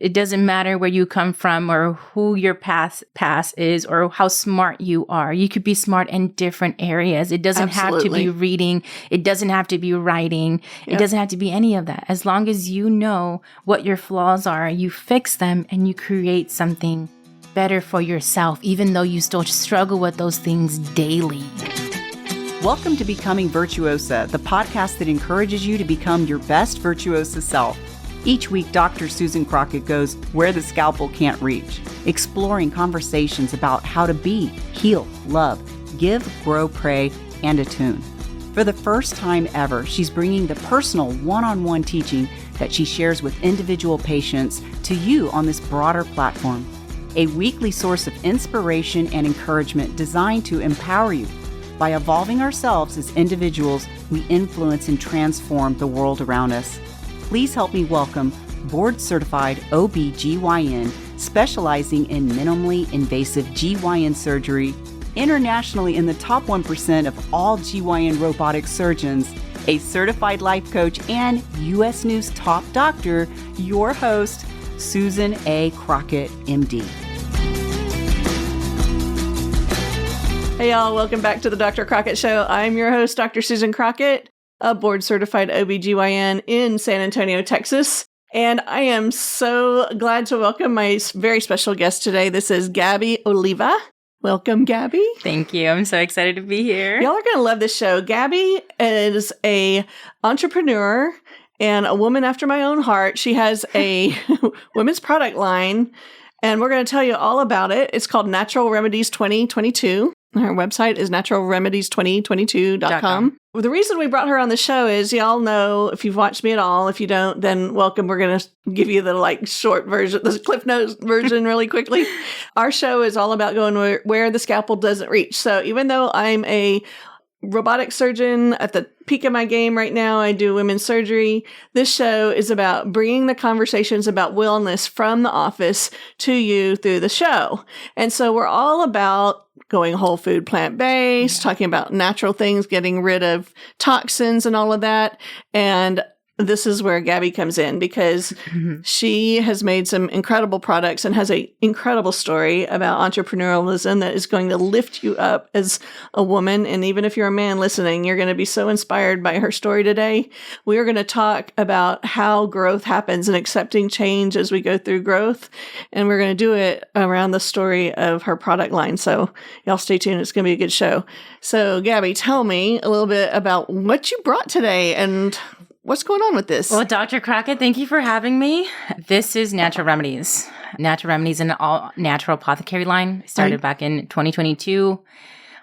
It doesn't matter where you come from or who your past is or how smart you are. You could be smart in different areas. It doesn't have to be reading. It doesn't have to be writing. It doesn't have to be any of that. As long as you know what your flaws are, you fix them and you create something better for yourself, even though you still struggle with those things daily. Welcome to Becoming Virtuosa, the podcast that encourages you to become your best virtuosa self. Each week, Dr. Susan Crockett goes where the scalpel can't reach, exploring conversations about how to be, heal, love, give, grow, pray, and attune. For the first time ever, she's bringing the personal one-on-one teaching that she shares with individual patients to you on this broader platform. A weekly source of inspiration and encouragement designed to empower you. By evolving ourselves as individuals, we influence and transform the world around us. Please help me welcome board-certified OB-GYN specializing in minimally invasive GYN surgery, internationally in the top 1% of all GYN robotic surgeons, a certified life coach, and U.S. News top doctor, your host, Susan A. Crockett, MD. Hey y'all, welcome back to the Dr. Crockett Show. I'm your host, Dr. Susan Crockett, a board-certified OB-GYN in San Antonio, Texas. And I am so glad to welcome my very special guest today. This is Gaby Oliva. Welcome, Gaby. Thank you. I'm so excited to be here. Y'all are going to love this show. Gaby is a entrepreneur and a woman after my own heart. She has a women's product line, and we're going to tell you all about it. It's called Natural Remedies 2022. Her website is naturalremedies2022.com. Well, the reason we brought her on the show is y'all know, if you've watched me at all, if you don't, then welcome. We're going to give you the short version, the Cliff Notes version really quickly. Our show is all about going where the scalpel doesn't reach. So even though I'm a robotic surgeon at the peak of my game right now, I do women's surgery. This show is about bringing the conversations about wellness from the office to you through the show. And so we're all about going whole food, plant-based, talking about natural things, getting rid of toxins and all of that. And this is where Gaby comes in because she has made some incredible products and has an incredible story about entrepreneurialism that is going to lift you up as a woman. And even if you're a man listening, you're going to be so inspired by her story today. We are going to talk about how growth happens and accepting change as we go through growth. And we're going to do it around the story of her product line. So y'all stay tuned. It's going to be a good show. So Gaby, tell me a little bit about what you brought today and what's going on with this? Well, Dr. Crockett, thank you for having me. This is Natural Remedies. Natural Remedies, an all-natural apothecary line. I started back in 2022.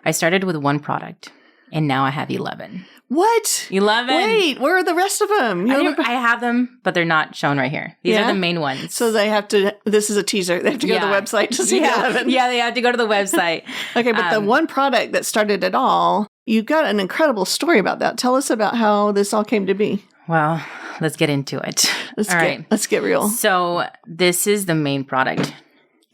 I started with one product, and now I have 11. What? 11. Wait, where are the rest of them? I have them, but they're not shown right here. These are the main ones. So they have to, this is a teaser. They have to go to the website to see 11. Yeah, they have to go to the website. Okay, but the one product that started it all, you got an incredible story about that. Tell us about how this all came to be. Well, let's get into it. Let's get real. So this is the main product.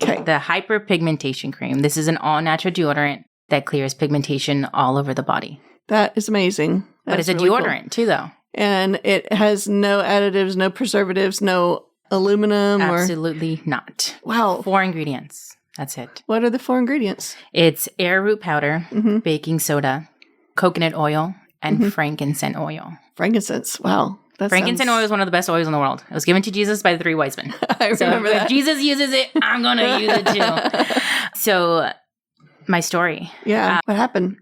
Okay. The hyperpigmentation cream. This is an all-natural deodorant that clears pigmentation all over the body. That is amazing. But it's a really deodorant too, though. And it has no additives, no preservatives, no aluminum? Absolutely not. Wow. 4 ingredients. That's it. What are the 4 ingredients? It's arrowroot powder, baking soda, coconut oil, and frankincense oil. Frankincense. Wow. Frankincense oil is one of the best oils in the world. It was given to Jesus by the 3 wise men. I remember that. If Jesus uses it, I'm going to use it too. So my story. Yeah. What happened?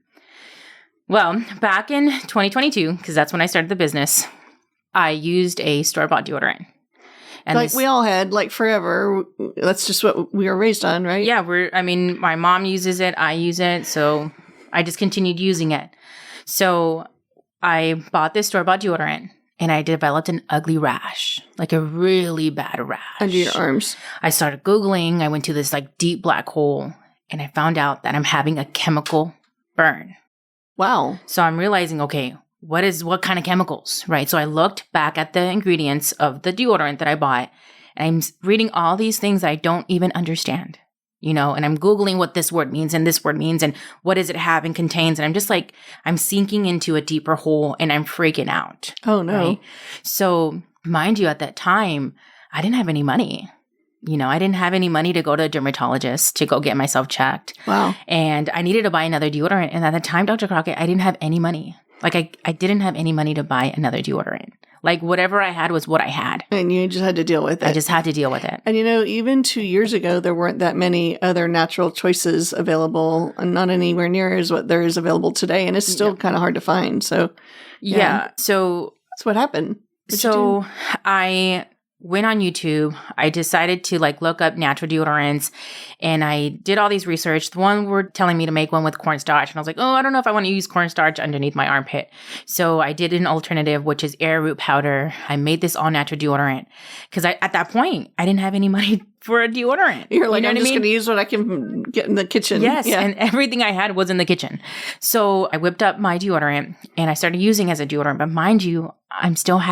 Well, back in 2022, because that's when I started the business, I used a store-bought deodorant. And we all had, forever. That's just what we were raised on, right? Yeah. My mom uses it. I use it. So I just continued using it. So I bought this store-bought deodorant, and I developed an ugly rash, like a really bad rash. Under your arms. I started Googling. I went to this deep black hole, and I found out that I'm having a chemical burn. Wow. So I'm realizing, okay, what kind of chemicals, right? So I looked back at the ingredients of the deodorant that I bought, and I'm reading all these things I don't even understand. And I'm Googling what this word means and this word means and what does it have and contains. And I'm just I'm sinking into a deeper hole and I'm freaking out. Oh, no. Right? So mind you, at that time, I didn't have any money. I didn't have any money to go to a dermatologist to go get myself checked. Wow. And I needed to buy another deodorant. And at the time, Dr. Crockett, I didn't have any money. Like I didn't have any money to buy another deodorant. Like whatever I had was what I had. And you just had to deal with it. I just had to deal with it. And even 2 years ago, there weren't that many other natural choices available, and not anywhere near as what there is available today. And it's still kind of hard to find. So, yeah. So that's what happened. So I went on YouTube. I decided to look up natural deodorants, and I did all these research. The one were telling me to make one with cornstarch, and I was like, I don't know if I want to use cornstarch underneath my armpit. So I did an alternative, which is arrowroot powder. I made this all natural deodorant because at that point I didn't have any money for a deodorant. You're like, I'm just going to use what I can get in the kitchen. Yes, and everything I had was in the kitchen. So I whipped up my deodorant and I started using it as a deodorant. But mind you, I'm still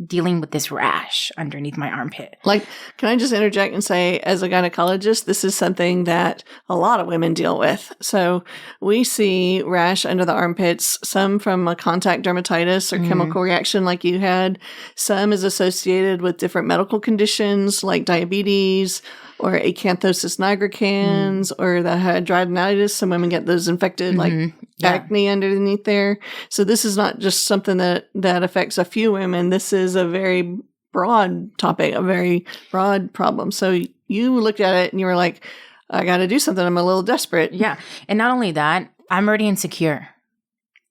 dealing with this rash underneath my armpit. Can I just interject and say, as a gynecologist, this is something that a lot of women deal with. So we see rash under the armpits, some from a contact dermatitis or chemical reaction like you had. Some is associated with different medical conditions like diabetes or acanthosis nigricans or the hidradenitis. Some women get those infected acne underneath there. So this is not just something that affects a few women. This is a very broad topic, a very broad problem. So you looked at it and you were like, I got to do something. I'm a little desperate. Yeah. And not only that, I'm already insecure.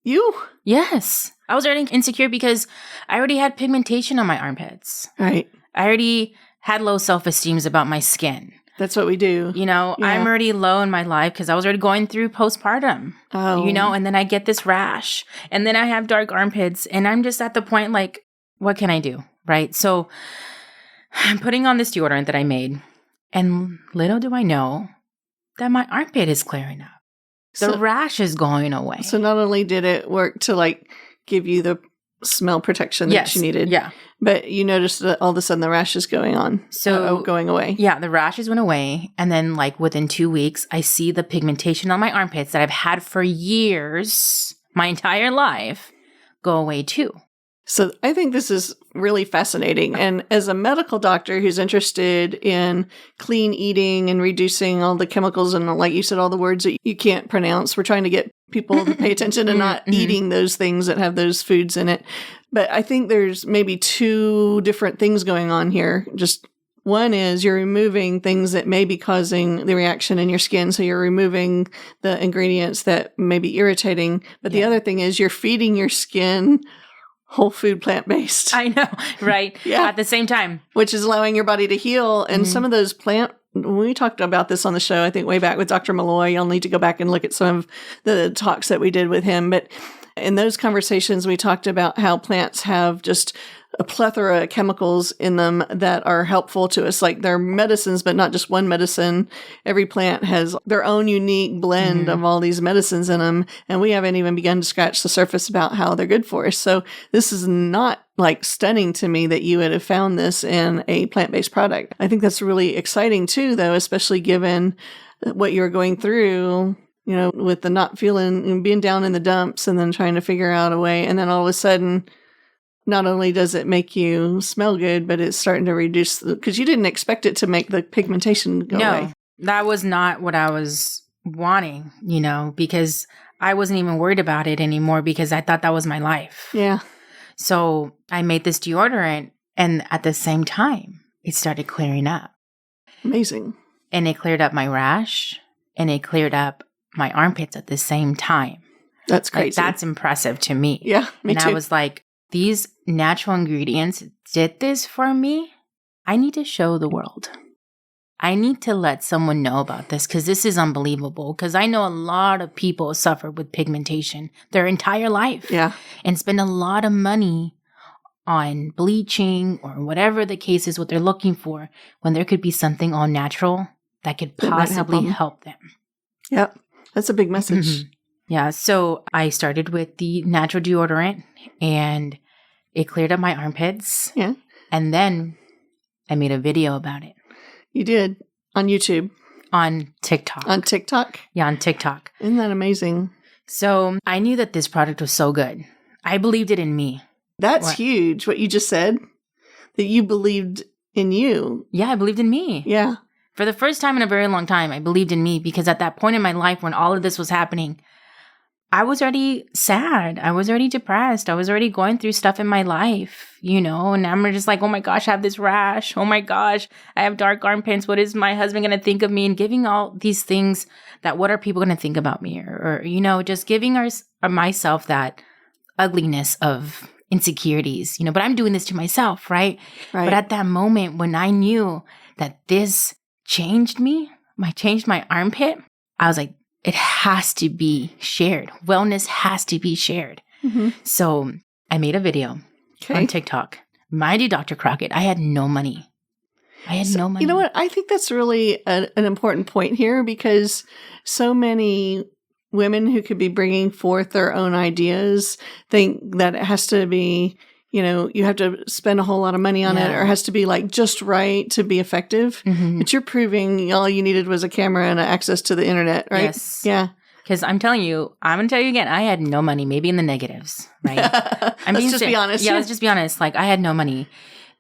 You? Yes. I was already insecure because I already had pigmentation on my armpits. Right. I already had low self-esteem about my skin. That's what we do. I'm already low in my life because I was already going through postpartum. Oh. And then I get this rash and then I have dark armpits and I'm just at the point what can I do? Right. So I'm putting on this deodorant that I made and little do I know that my armpit is clearing up. The rash is going away. So not only did it work to give you the smell protection that you needed. Yeah. But you noticed that all of a sudden the rash is going on. Going away. Yeah, the rashes went away. And then within 2 weeks, I see the pigmentation on my armpits that I've had for years, my entire life, go away too. So I think this is really fascinating. And as a medical doctor who's interested in clean eating and reducing all the chemicals and, like you said, all the words that you can't pronounce, we're trying to get people to pay attention to not eating those things that have those foods in it. But I think there's maybe two different things going on here. Just one is you're removing things that may be causing the reaction in your skin. So you're removing the ingredients that may be irritating. But the other thing is you're feeding your skin whole food, plant-based. I know, right? At the same time. Which is allowing your body to heal. And some of those we talked about this on the show, I think way back with Dr. Malloy. You'll need to go back and look at some of the talks that we did with him. But in those conversations, we talked about how plants have just a plethora of chemicals in them that are helpful to us. Like they're medicines, but not just one medicine. Every plant has their own unique blend of all these medicines in them. And we haven't even begun to scratch the surface about how they're good for us. So this is not stunning to me that you would have found this in a plant-based product. I think that's really exciting too, though, especially given what you're going through, with the not feeling and being down in the dumps and then trying to figure out a way. And then all of a sudden, not only does it make you smell good, but it's starting to reduce because you didn't expect it to make the pigmentation go away. That was not what I was wanting, because I wasn't even worried about it anymore because I thought that was my life. Yeah. So I made this deodorant and at the same time, it started clearing up. Amazing. And it cleared up my rash and it cleared up my armpits at the same time. That's crazy. That's impressive to me. Yeah, me too. And I was like, these natural ingredients did this for me. I need to show the world. I need to let someone know about this because this is unbelievable. Because I know a lot of people suffer with pigmentation their entire life. Yeah. And spend a lot of money on bleaching or whatever the case is, what they're looking for, when there could be something all natural that could possibly help them. Yep. That's a big message. Yeah. So I started with the natural deodorant and it cleared up my armpits. Yeah. And then I made a video about it. You did? On YouTube? On TikTok. On TikTok? Yeah, on TikTok. Isn't that amazing? So I knew that this product was so good. I believed it in me. That's huge, what you just said. That you believed in you. Yeah, I believed in me. Yeah. For the first time in a very long time, I believed in me because at that point in my life when all of this was happening, I was already sad. I was already depressed. I was already going through stuff in my life, and I'm just like, oh my gosh, I have this rash. Oh my gosh, I have dark armpits. What is my husband going to think of me? And giving all these things that what are people going to think about me? Or just giving myself that ugliness of insecurities, but I'm doing this to myself, right? But at that moment when I knew that this changed me, changed my armpit, I was like, it has to be shared. Wellness has to be shared. Mm-hmm. So I made a video on TikTok. Mind you, Dr. Crockett, I had no money. No money. You know what? I think that's really an important point here because so many women who could be bringing forth their own ideas think that it has to be, you have to spend a whole lot of money on it or it has to be like just right to be effective. Mm-hmm. But you're proving all you needed was a camera and access to the internet, right? Yes. Yeah. Because I'm going to tell you again, I had no money, maybe in the negatives, right? Let's just be honest. Yeah, let's just be honest. Like I had no money.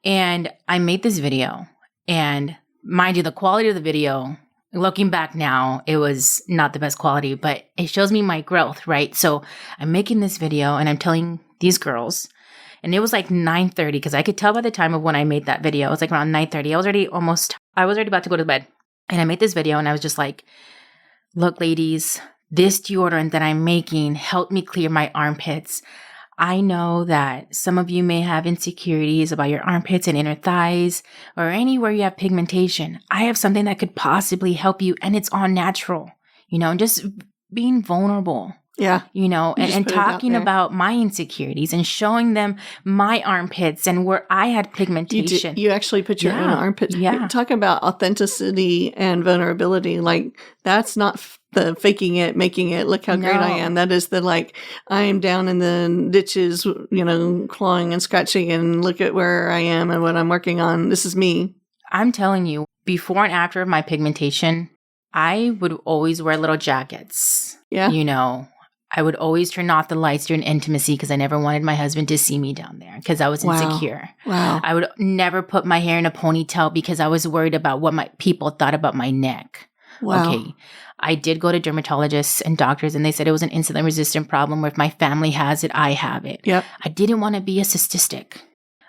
And I made this video. And mind you, the quality of the video, looking back now, it was not the best quality, but it shows me my growth, right? So I'm making this video and I'm telling these girls, and it was like 9:30 because I could tell by the time of when I made that video, it was like around 9:30. I was already about to go to bed. And I made this video and I was just like, look, ladies, this deodorant that I'm making helped me clear my armpits. I know that some of you may have insecurities about your armpits and inner thighs or anywhere you have pigmentation. I have something that could possibly help you and it's all natural, and just being vulnerable. Yeah. And talking about my insecurities and showing them my armpits and where I had pigmentation. You actually put your own armpits. Yeah. Talk about authenticity and vulnerability. Like that's not the faking it, making it, look how great I am. That is the I am down in the ditches, clawing and scratching and look at where I am and what I'm working on. This is me. I'm telling you, before and after my pigmentation, I would always wear little jackets. Yeah. I would always turn off the lights during intimacy because I never wanted my husband to see me down there because I was insecure. Wow. I would never put my hair in a ponytail because I was worried about what my people thought about my neck. Wow. Okay. I did go to dermatologists and doctors and they said it was an insulin resistant problem where if my family has it, I have it. Yep. I didn't want to be a statistic.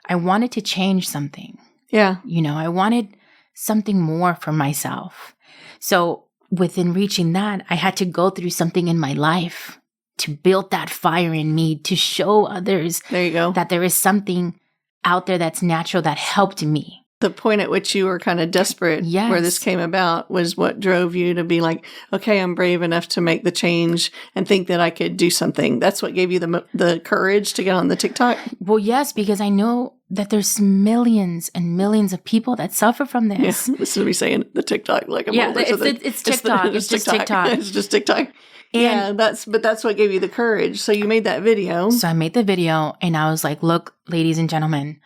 I wanted to change something. Yeah. I wanted something more for myself. So within reaching that, I had to go through something in my life to build that fire in me, to show others that there is something out there that's natural that helped me. The point at which you were kind of desperate where this came about was what drove you to be like, okay, I'm brave enough to make the change and think that I could do something. That's what gave you the courage to get on the TikTok? Well, yes, because I know that there's millions and millions of people that suffer from this. Yeah, this is me saying the TikTok like I'm older. It's TikTok. It's just TikTok. It's just TikTok. And that's what gave you the courage. So you made that video. So I made the video and I was like, look, ladies and gentlemen,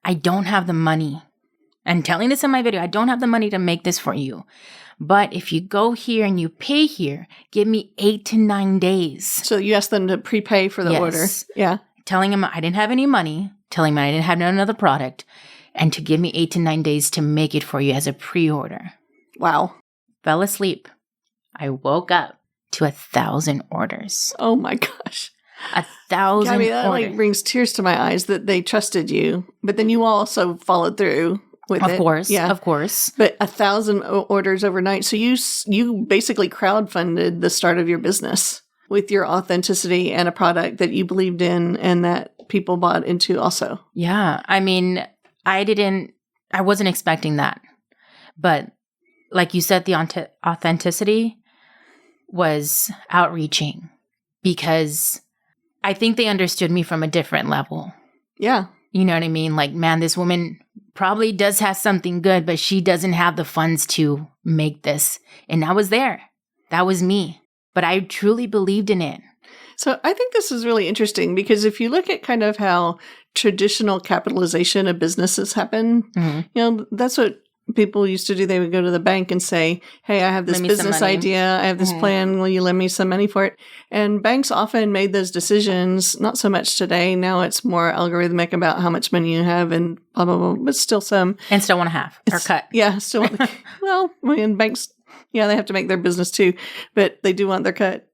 I don't have the money. I'm telling this in my video. I don't have the money to make this for you. But if you go here and you pay here, give me 8 to 9 days. So you asked them to prepay for the order. Yeah. Telling them I didn't have any money, telling them I didn't have another product, and to give me 8 to 9 days to make it for you as a pre-order. Wow. Fell asleep. I woke up to 1,000 orders. Oh my gosh. 1,000 Gaby, that orders. brings tears to my eyes that they trusted you, but then you also followed through with it. Of course. But 1,000 orders overnight. So you basically crowdfunded the start of your business with your authenticity and a product that you believed in and that people bought into also. Yeah. I mean, I wasn't expecting that. But like you said, the authenticity was outreaching because I think they understood me from a different level. Yeah. You know what I mean? Like, man, this woman probably does have something good, but she doesn't have the funds to make this. And I was there. That was me. But I truly believed in it. So I think this is really interesting because if you look at kind of how traditional capitalization of businesses happen, that's what people used to do, they would go to the bank and say, hey, I have this business idea. I have this plan. Will you lend me some money for it? And banks often made those decisions, not so much today. Now it's more algorithmic about how much money you have and blah, blah, blah, but still some. And still want to have or cut. Yeah, still want well, banks, they have to make their business too, but they do want their cut.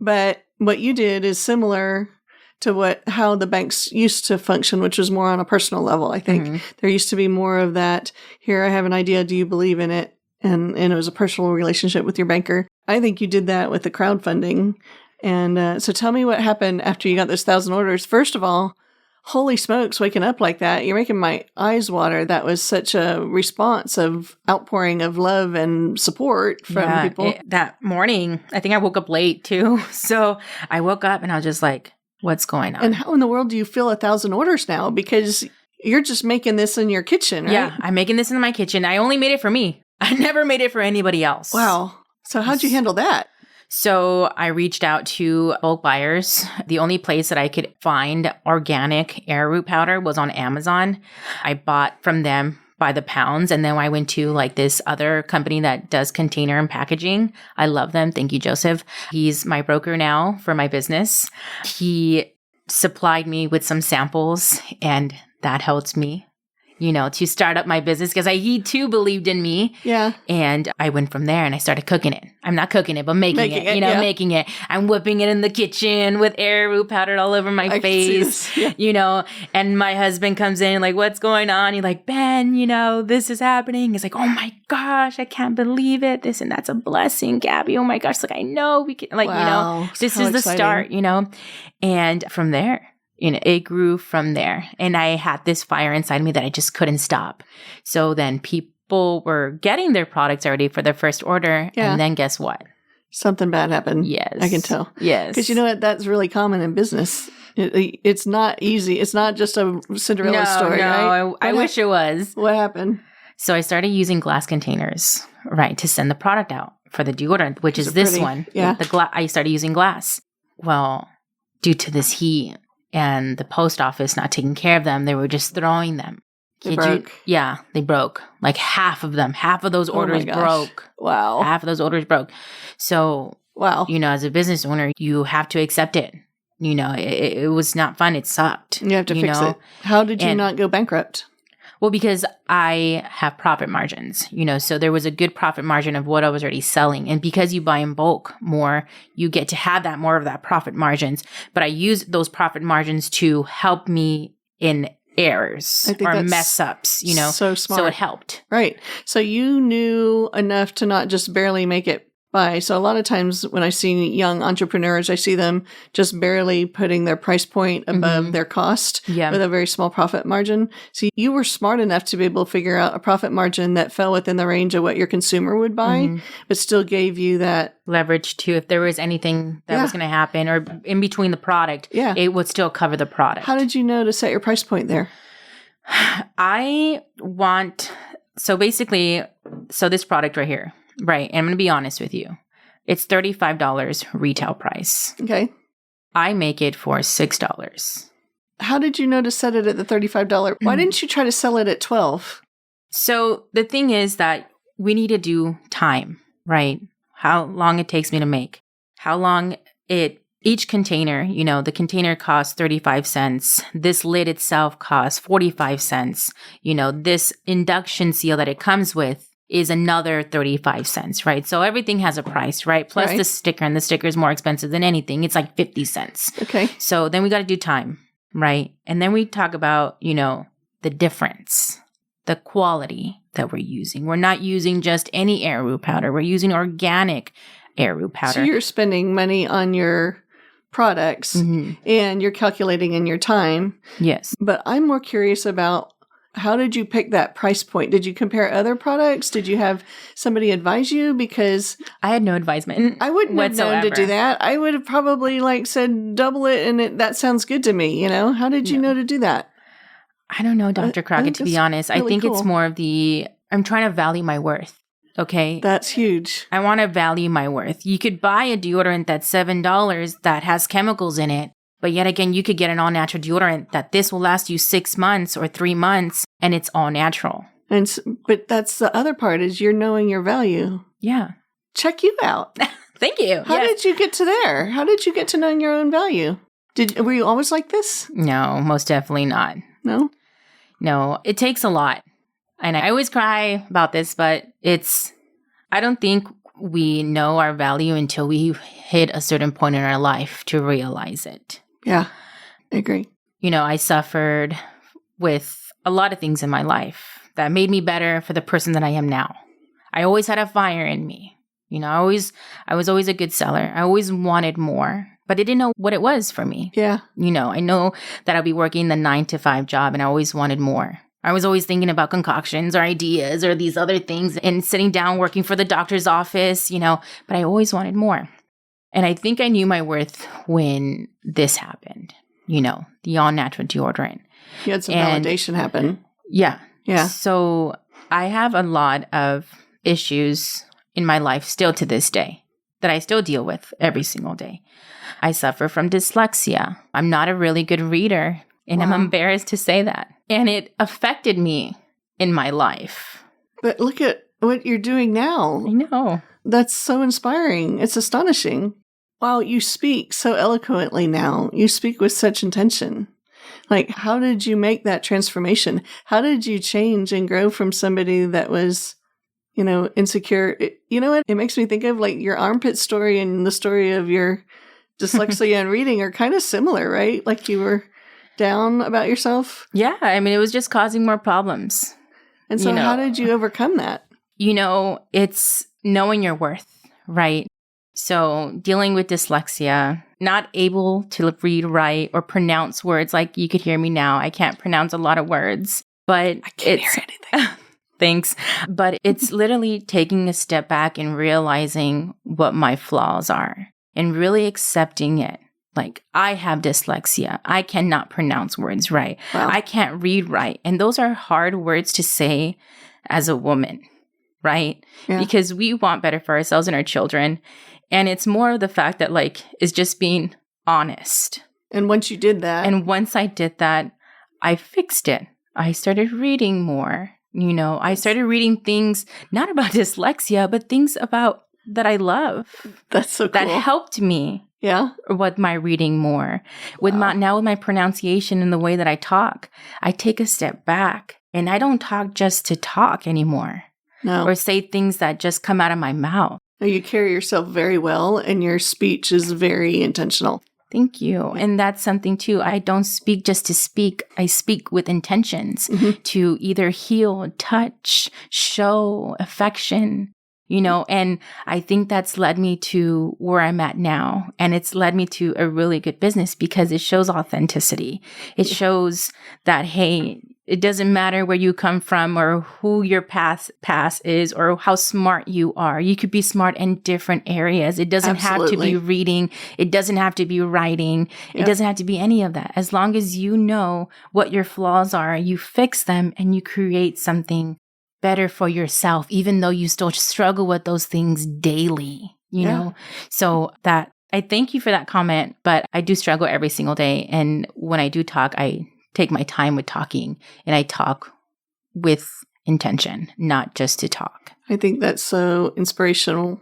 But what you did is similar to how the banks used to function, which was more on a personal level, I think. There used to be more of that, here, I have an idea, do you believe in it? And it was a personal relationship with your banker. I think you did that with the crowdfunding. And so tell me what happened after you got those 1,000 orders. First of all, holy smokes, waking up like that. You're making my eyes water. That was such a response of outpouring of love and support from people. That morning, I think I woke up late too. So I woke up and I was just like, what's going on? And how in the world do you fill 1,000 orders now? Because you're just making this in your kitchen, right? Yeah, I'm making this in my kitchen. I only made it for me. I never made it for anybody else. Wow. So how'd you handle that? So I reached out to bulk buyers. The only place that I could find organic arrowroot powder was on Amazon. I bought from them by the pounds. And then I went to like this other company that does container and packaging. I love them. Thank you, Joseph. He's my broker now for my business. He supplied me with some samples and that helped me, to start up my business because he too believed in me. Yeah. And I went from there and I started cooking it. I'm not cooking it, but making it, making it. I'm whipping it in the kitchen with arrowroot powder all over my face, and my husband comes in like, what's going on? He's like, Ben, this is happening. He's like, oh my gosh, I can't believe it. This and that's a blessing, Gabby. Oh my gosh. Like, I know we can, wow. This is the start, and from there. It grew from there. And I had this fire inside me that I just couldn't stop. So then people were getting their products already for their first order. Yeah. And then guess what? Something bad happened. Yes. I can tell. Yes. Because you know what? That's really common in business. It's not easy. It's not just a Cinderella story, right? I wish it was. What happened? So I started using glass containers, right, to send the product out for the deodorant, which is this one. Yeah. I started using glass. Well, due to this heat, and the post office not taking care of them, they were just throwing them. They broke. Yeah, they broke. Like half of them. Half of those orders broke. Wow. Half of those orders broke. So, wow. As a business owner, you have to accept it. It was not fun. It sucked. You have to fix it. How did you not go bankrupt? Well, because I have profit margins, so there was a good profit margin of what I was already selling. And because you buy in bulk more, you get to have that more of that profit margins. But I use those profit margins to help me in errors or mess ups, So smart. So it helped. Right. So you knew enough to not just barely make it by. So a lot of times when I see young entrepreneurs, I see them just barely putting their price point above their cost with a very small profit margin. So you were smart enough to be able to figure out a profit margin that fell within the range of what your consumer would buy, but still gave you that leverage too. If there was anything that was going to happen or in between the product, it would still cover the product. How did you know to set your price point there? So this product right here. Right. And I'm going to be honest with you. It's $35 retail price. Okay. I make it for $6. How did you know to set it at the $35? Why didn't you try to sell it at $12? So the thing is that we need to do time, right? How long it takes me to make. How long each container, the container costs 35 cents. This lid itself costs 45 cents. This induction seal that it comes with is another 35 cents, right? So everything has a price, right? Plus the sticker, and the sticker is more expensive than anything. It's like 50 cents. Okay. So then we got to do time, right? And then we talk about, the difference, the quality that we're using. We're not using just any arrowroot powder. We're using organic arrowroot powder. So you're spending money on your products and you're calculating in your time. Yes. But I'm more curious about, how did you pick that price point? Did you compare other products? Did you have somebody advise you? Because I had no advisement. I wouldn't whatsoever. have known to do that. I would have probably said double it, and that sounds good to me. How did you know to do that? I don't know, Dr. Crockett, to be honest. Really I think cool. It's more of I'm trying to value my worth. Okay. That's huge. I want to value my worth. You could buy a deodorant that's $7 that has chemicals in it. But yet again, you could get an all-natural deodorant that this will last you 6 months or 3 months, and it's all natural. But that's the other part is you're knowing your value. Yeah. Check you out. Thank you. How did you get to there? How did you get to knowing your own value? Were you always like this? No, most definitely not. No? No, it takes a lot. And I always cry about this, but I don't think we know our value until we hit a certain point in our life to realize it. Yeah, I agree. I suffered with a lot of things in my life that made me better for the person that I am now. I always had a fire in me. I was always a good seller. I always wanted more, but I didn't know what it was for me. Yeah. I know that I'll be working the 9-to-5 job and I always wanted more. I was always thinking about concoctions or ideas or these other things and sitting down working for the doctor's office, but I always wanted more. And I think I knew my worth when this happened, the all-natural deodorant. You had some validation happen. Yeah. Yeah. So I have a lot of issues in my life still to this day that I still deal with every single day. I suffer from dyslexia. I'm not a really good reader, and I'm embarrassed to say that. And it affected me in my life. But look at what you're doing now. I know. That's so inspiring. It's astonishing. Wow, you speak so eloquently now. You speak with such intention. Like, how did you make that transformation? How did you change and grow from somebody that was, insecure? You know what? It makes me think of like your armpit story and the story of your dyslexia and reading are kind of similar, right? Like you were down about yourself. Yeah. I mean, it was just causing more problems. And so how did you overcome that? It's knowing your worth, right? So dealing with dyslexia, not able to read, write, or pronounce words like you could hear me now. I can't pronounce a lot of words, but I can't hear anything. Thanks. But it's literally taking a step back and realizing what my flaws are and really accepting it. Like, I have dyslexia. I cannot pronounce words right. Wow. I can't read right. And those are hard words to say as a woman, right? Yeah. Because we want better for ourselves and our children. And it's more of the fact that, it's just being honest. And once you did that. And once I did that, I fixed it. I started reading more. I started reading things, not about dyslexia, but things about that I love. That's so cool. That helped me. Yeah. With my reading more. With my pronunciation and the way that I talk, I take a step back and I don't talk just to talk anymore. No. Or say things that just come out of my mouth. You carry yourself very well and your speech is very intentional. Thank you. And that's something too. I don't speak just to speak. I speak with intentions to either heal, touch, show affection, and I think that's led me to where I'm at now. And it's led me to a really good business because it shows authenticity. It shows that, hey, it doesn't matter where you come from or who your past is or how smart you are. You could be smart in different areas. It doesn't have to be reading. It doesn't have to be writing. Yep. It doesn't have to be any of that. As long as you know what your flaws are, you fix them and you create something better for yourself, even though you still struggle with those things daily, you know? So that I thank you for that comment, but I do struggle every single day. And when I do talk, I take my time with talking and I talk with intention, not just to talk. I think that's so inspirational.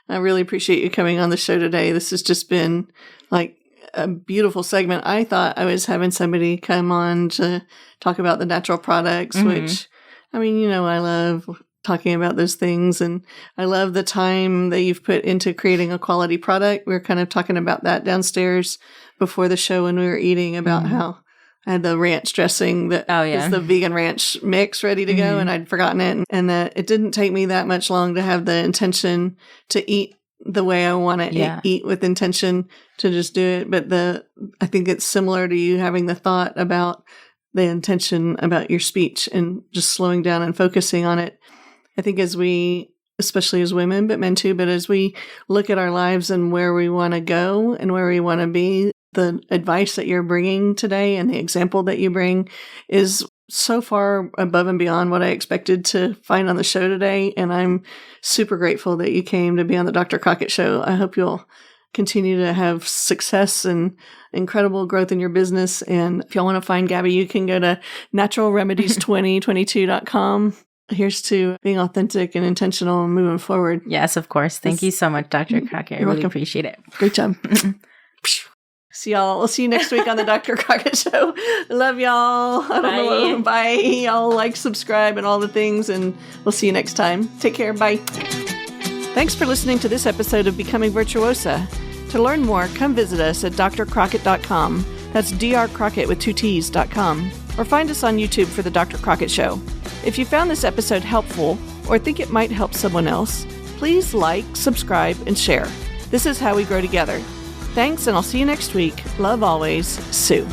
I really appreciate you coming on the show today. This has just been like a beautiful segment. I thought I was having somebody come on to talk about the natural products, which, I mean, I love talking about those things. And I love the time that you've put into creating a quality product. We were kind of talking about that downstairs before the show when we were eating about how I had the ranch dressing that is the vegan ranch mix ready to go, and I'd forgotten it. And that it didn't take me that much long to have the intention to eat the way I want to eat with intention to just do it. But I think it's similar to you having the thought about the intention about your speech and just slowing down and focusing on it. I think as we, especially as women, but men too, but as we look at our lives and where we want to go and where we want to be, the advice that you're bringing today and the example that you bring is so far above and beyond what I expected to find on the show today. And I'm super grateful that you came to be on the Dr. Crockett show. I hope you'll continue to have success and incredible growth in your business. And if y'all want to find Gaby, you can go to naturalremedies2022.com. Here's to being authentic and intentional and moving forward. Yes, of course. Thank you so much, Dr. Crockett. I really appreciate it. Great job. See y'all. We'll see you next week on the Dr. Crockett Show. Love y'all. I don't know. Bye. Y'all like, subscribe, and all the things. And we'll see you next time. Take care. Bye. Thanks for listening to this episode of Becoming Virtuosa. To learn more, come visit us at drcrockett.com. That's drcrockett with 2 T's.com. Or find us on YouTube for the Dr. Crockett Show. If you found this episode helpful or think it might help someone else, please like, subscribe, and share. This is how we grow together. Thanks, and I'll see you next week. Love always, Sue.